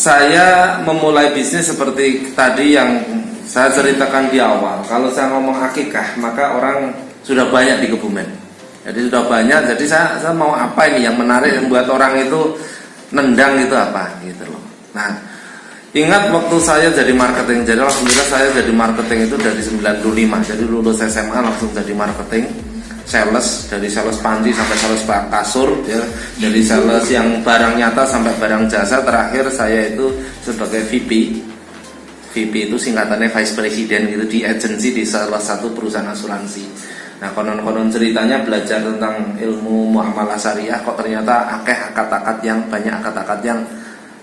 saya memulai bisnis seperti tadi yang saya ceritakan di awal. Kalau saya ngomong akikah, maka orang sudah banyak di Kebumen. Jadi sudah banyak. Jadi saya mau apa ini yang menarik yang buat orang itu nendang itu apa gitu loh. Nah, ingat waktu saya jadi marketing. Jadi alhamdulillah saya jadi marketing itu dari 95. Jadi lulus SMA langsung jadi marketing. Sales, dari sales panci sampai sales kasur ya, dari sales yang barang nyata sampai barang jasa. Terakhir saya itu sebagai VP itu singkatannya Vice President gitu di agensi di salah satu perusahaan asuransi. Nah, konon-konon ceritanya belajar tentang ilmu muamalah syariah kok ternyata banyak akad-akad yang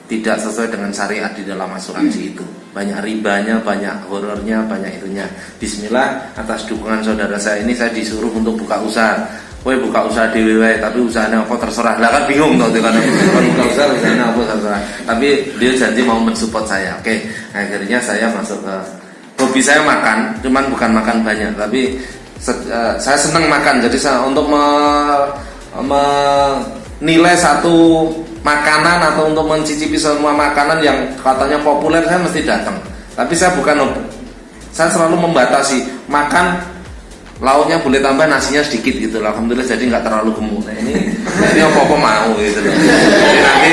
tidak sesuai dengan syariat di dalam asuransi itu. Banyak ribanya, banyak horornya, banyak itunya. Bismillah, atas dukungan saudara saya ini saya disuruh untuk buka usaha. Woi, buka usaha DWW, tapi usahanya apa terserah. Lah kan bingung tuh kan buka usaha usahanya apa terserah. Tapi dia janji mau mensupport saya. Oke, akhirnya saya masuk ke hobi saya makan, cuman bukan makan banyak, tapi saya senang makan. Jadi saya untuk menilai satu makanan atau untuk mencicipi semua makanan yang katanya populer, saya mesti datang. Tapi saya saya selalu membatasi makan lauknya boleh tambah, nasinya sedikit gitu. Alhamdulillah jadi nggak terlalu gemuk. Nah, ini apa mau gitu loh. Jadi nanti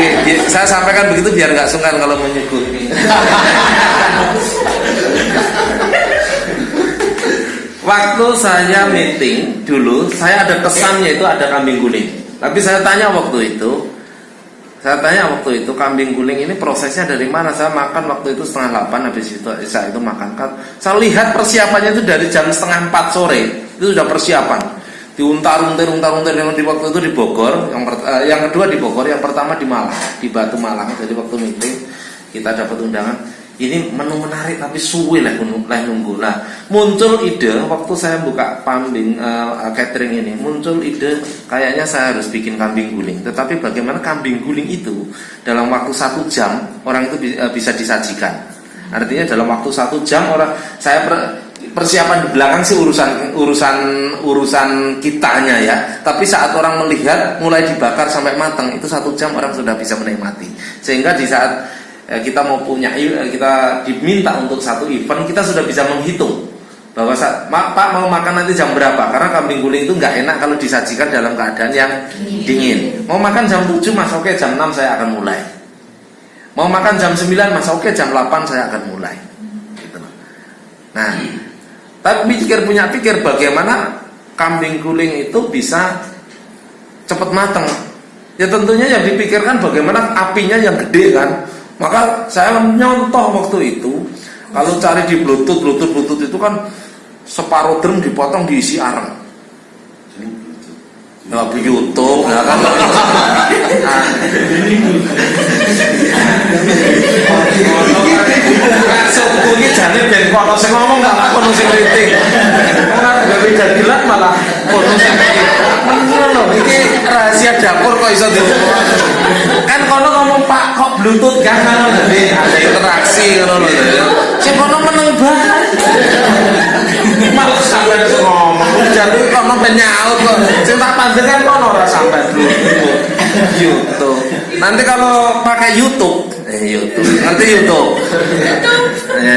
saya sampaikan begitu biar nggak sungkan kalau menyuguhi. Waktu saya meeting dulu, saya ada kesannya itu ada kambing guling. Tapi saya tanya waktu itu kambing guling ini prosesnya dari mana? Saya makan waktu itu 7:30, habis itu saya itu makan kan. Saya lihat persiapannya itu dari jam 3:30 sore. Itu sudah persiapan. Diuntar-untir di waktu itu di Bogor, yang kedua di Bogor, yang pertama di Malang, di Batu Malang. Jadi waktu meeting kita dapat undangan. Ini menu menarik tapi suwe lah nunggu. Nah, muncul ide waktu saya buka kambing catering ini, muncul ide kayaknya saya harus bikin kambing guling. Tetapi bagaimana kambing guling itu dalam waktu 1 jam orang itu bisa disajikan. Artinya dalam waktu 1 jam saya persiapan di belakang sih urusan kitanya ya. Tapi saat orang melihat mulai dibakar sampai matang itu 1 jam orang sudah bisa menikmati. Sehingga di saat kita kita diminta untuk satu event, kita sudah bisa menghitung bahwa Pak mau makan nanti jam berapa, karena kambing guling itu nggak enak kalau disajikan dalam keadaan yang dingin. Mau makan jam 7 mas, oke jam 6 saya akan mulai. Mau makan jam 9 mas, oke jam 8 saya akan mulai gitu. Nah, tapi pikir bagaimana kambing guling itu bisa cepat matang. Ya tentunya yang dipikirkan bagaimana apinya yang gede kan. Maka saya nyontoh waktu itu, kalau cari di bluetooth itu kan separuh drum dipotong diisi areng. Ya di YouTube, ya kan. Sebetulnya jane ben kono sing ngomong enggak kono sing kritik. Ora gawe jadilan malah kono sing ngono. Iki rahasia dapur kok iso diomong. Kan kono ngomong Pak kok bluetooth kan ngono dadi ada interaksi ngono lho. Sing kono meneng banget. Malah sampean ngomong jadi kono penyaut kok. Sing tak panjenengan kono ora sampean YouTube. Nanti kalau pakai YouTube. Nanti YouTube.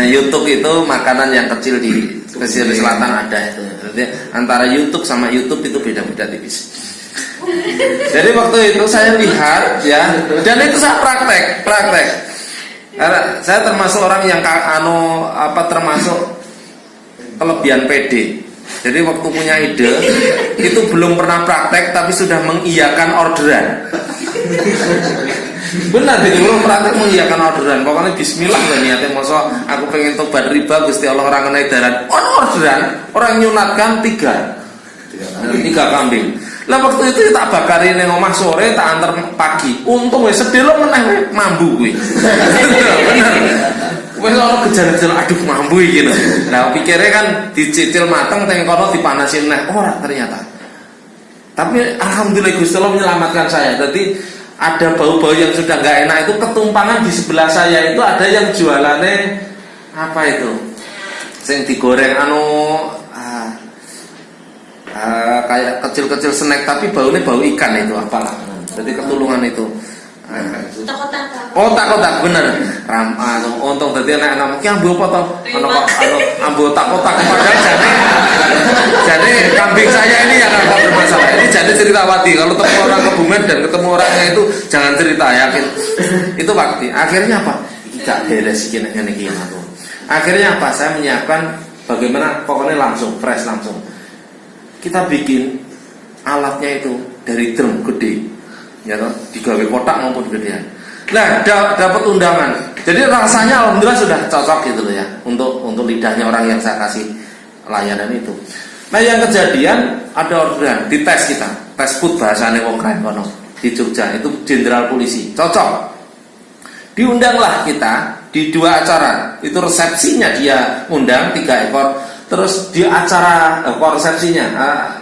YouTube itu makanan yang kecil di pesisir selatan ada itu. Jadi antara YouTube sama YouTube itu beda-beda tipis. Jadi waktu itu saya lihat ya, dan itu saya praktek. Karena saya termasuk orang yang termasuk kelebihan PD. Jadi waktu punya ide itu belum pernah praktek tapi sudah mengiyakan orderan. Benar, jadi belum praktek mengiyakan orderan. Pokoknya bismillah lah niatnya, masa aku pengen tobat riba Gusti Allah orang kena edaran. Orderan, orang nyunatkan 3 kambing. Lah waktu itu tak bakarin yang omah sore, tak antar pagi. Untung wis sedelo meneh mambu kuwi. Bener. Wis ora kejar-kejar aduh mambu iki lho. Nah, pikirnya kan dicicil mateng teng kono dipanasin neh. Ora ternyata. Tapi alhamdulillah Gusti Allah menyelamatkan saya. Jadi ada bau-bau yang sudah nggak enak itu ketumpangan di sebelah saya itu ada yang jualannya apa itu? Sing digoreng kayak kecil-kecil snack tapi baunya bau ikan itu apalah. Jadi ketulungan itu Kotak-kotak bener. Untung dadi anak-anak ki ambu apa to? Ana ambu kotak-kotak padahal jadi kambing saya ini yang agak bermasalah. Ini jadi cerita Wati. Kalau ketemu orang Kebumen dan ketemu orangnya itu jangan cerita, yakin. Itu Wati. Akhirnya apa? Tidak beres gini aku. Akhirnya apa? Saya menyiapkan bagaimana pokoknya langsung fresh langsung. Kita bikin alatnya itu dari drum gede, ya toh, digawe kotak maupun gedean. Nah, dapat undangan. Jadi rasanya alhamdulillah sudah cocok gitu loh ya untuk lidahnya orang yang saya kasih layanan itu. Nah, yang kejadian ada orderan dites kita, tes food bahasane wong kae kono di Jogja itu jenderal polisi. Cocok. Diundanglah kita di 2 acara. Itu resepsinya dia undang 3 ekor. Terus di acara resepsinya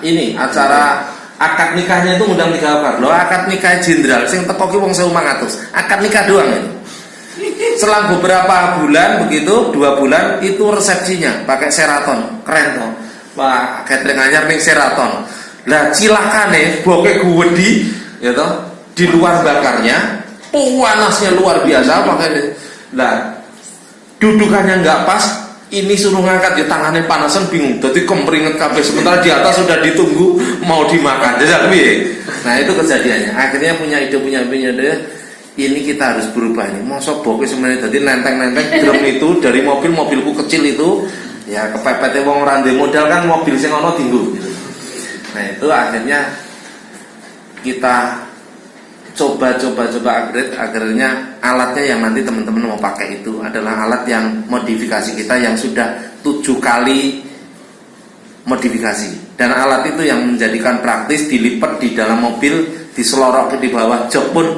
ini acara akad nikahnya itu undang 3 ekor. Loh, akad nikah jenderal sing teko ki wong 1.500. Akad nikah doang itu. Selang beberapa bulan begitu, 2 bulan itu resepsinya pakai Sheraton. Keren toh. Pak catering anyar ning Sheraton. Lah cilakane boke guwedi ya toh, di luar bakarnya panasnya luar biasa makanya. Lah dudukannya nggak pas, ini suruh ngangkat ya tangannya panasan bingung, jadi kemperinget kabeh sementara di atas sudah ditunggu mau dimakan. Jadi nah itu kejadiannya. Akhirnya punya ide ini kita harus berubah ini. Mosok boke sebenarnya jadi nenteng-nenteng drum itu dari mobilku kecil itu ya kepepete wong ora ndek modal kan mobil sing ana dinggo gitu. Nah itu akhirnya kita coba upgrade. Akhirnya alatnya yang nanti teman-teman mau pakai itu adalah alat yang modifikasi kita yang sudah 7 kali modifikasi, dan alat itu yang menjadikan praktis dilipat di dalam mobil, diselorok di bawah jok pun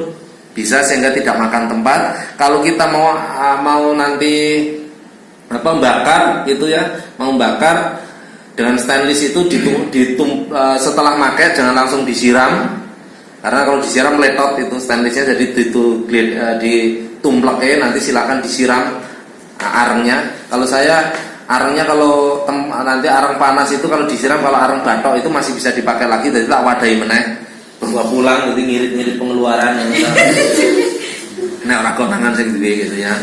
bisa sehingga tidak makan tempat. Kalau kita mau nanti bakar gitu ya, mau bakar dengan stainless itu setelah pakai jangan langsung disiram. Karena kalau disiram meletot itu stainlessnya, jadi ditumpleknya nanti silakan disiram arengnya. Kalau saya arengnya kalau nanti areng panas itu kalau disiram, kalau areng batok itu masih bisa dipakai lagi, jadi tak wadahi meneh bawa pulang, jadi ngirit-ngirit pengeluaran. Nah orang konangan sing duwe gitu ya.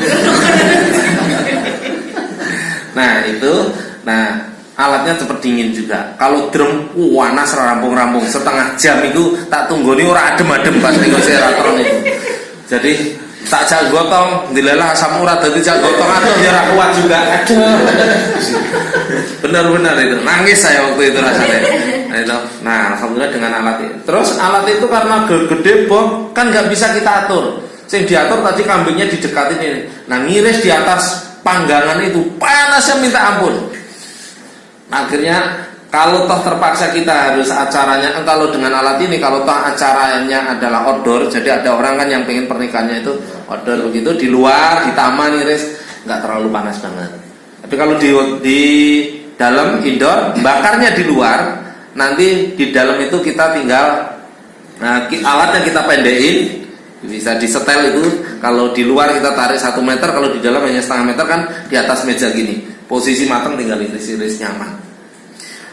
Nah itu, alatnya cepet dingin juga. Kalau drum panas rampung-rampung setengah jam itu tak tunggoni ora adem-adem pas ning Sheraton itu. Jadi tak jak gotong, dilelah asam urat dadi jak gotong aduh ya ora kuat juga. Aduh. Benar-benar itu. Nangis saya waktu itu rasanya. Nah, itu. Nah, alhamdulillah dengan alat itu. Terus alat itu karena gede bom kan nggak bisa kita atur. Sing diatur tadi kambingnya didekatin ini. Nah, ngiris di atas panggangan itu panasnya minta ampun. Akhirnya kalau toh terpaksa kita harus acaranya, kalau dengan alat ini kalau toh acaranya adalah outdoor, jadi ada orang kan yang pengen pernikahannya itu outdoor begitu di luar di taman iris nggak terlalu panas banget. Tapi kalau di dalam indoor bakarnya di luar, nanti di dalam itu kita tinggal alatnya kita pendekin, bisa disetel itu. Kalau di luar kita tarik 1 meter, kalau di dalam hanya setengah meter kan di atas meja gini. Posisi matang tinggal iris-iris nyaman.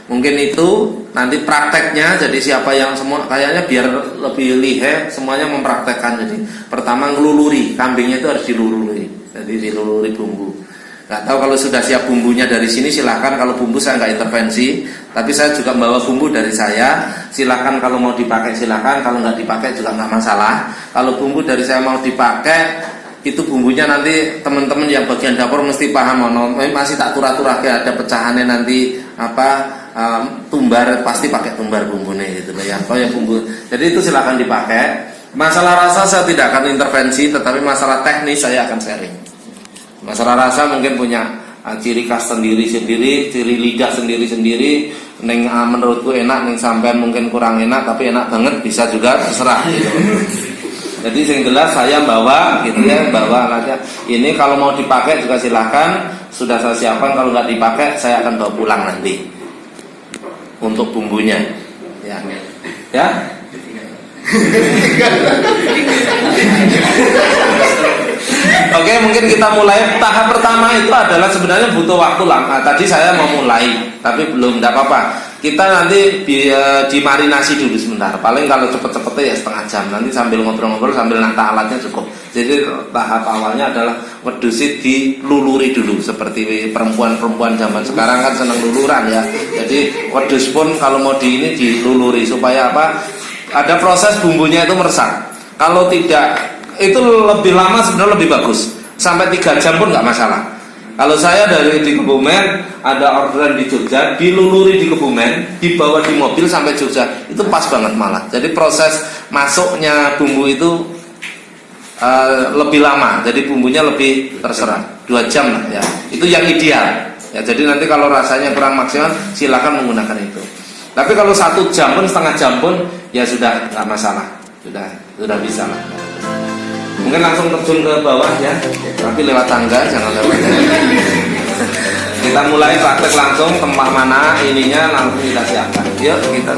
Mungkin itu nanti prakteknya. Jadi siapa yang semua kayaknya biar lebih lihai semuanya mempraktekkan. Jadi pertama ngeluluri kambingnya itu harus diluluri. Jadi diluluri bumbu. Nggak tahu kalau sudah siap bumbunya dari sini silahkan. Kalau bumbu saya nggak intervensi, tapi saya juga bawa bumbu dari saya. Silahkan kalau mau dipakai silahkan, kalau nggak dipakai juga nggak masalah. Kalau bumbu dari saya mau dipakai, itu bumbunya nanti teman-teman yang bagian dapur mesti paham, masih tak turah-turah ada pecahannya nanti tumbar, pasti pakai tumbar bumbunya gitu ya. Kalau yang bumbu, jadi itu silakan dipakai. Masalah rasa saya tidak akan intervensi, tetapi masalah teknis saya akan sharing. Masalah rasa mungkin punya ciri khas sendiri-sendiri, ciri lidah sendiri-sendiri. Neng menurutku enak, neng sampean mungkin kurang enak, tapi enak banget bisa juga terserah gitu. Jadi yang jelas saya bawa gitu ya, bawa alatnya. Ini kalau mau dipakai juga silahkan, sudah saya siapkan. Kalau nggak dipakai saya akan bawa pulang nanti untuk bumbunya. Ya. Oke, mungkin kita mulai. Tahap pertama itu adalah sebenarnya butuh waktu lama. Tadi saya mau mulai, tapi belum, tidak apa-apa. kita nanti dimarinasi dulu sebentar. Paling kalau cepet-cepetnya ya setengah jam. Nanti sambil ngobrol-ngobrol sambil nata alatnya cukup. Jadi tahap awalnya adalah wedusnya diluluri dulu, seperti perempuan-perempuan zaman sekarang kan seneng luluran ya. Jadi wedus pun kalau mau ini diluluri supaya apa? Ada proses bumbunya itu meresap. Kalau tidak, itu lebih lama sebenarnya lebih bagus. Sampai 3 jam pun nggak masalah. Kalau saya dari di Kebumen ada orderan di Jogja, diluluri di Kebumen, dibawa di mobil sampai Jogja, itu pas banget malah. Jadi proses masuknya bumbu itu lebih lama, jadi bumbunya lebih terserap 2 jam lah ya. Itu yang ideal. Ya, jadi nanti kalau rasanya kurang maksimal, silakan menggunakan itu. Tapi kalau 1 jam pun setengah jam pun ya sudah nggak masalah, sudah bisa lah. Mungkin langsung terjun ke bawah ya, tapi lewat tangga, jangan lewat. Kita mulai praktek langsung, tempat mana ininya langsung kita siapkan. Yuk kita.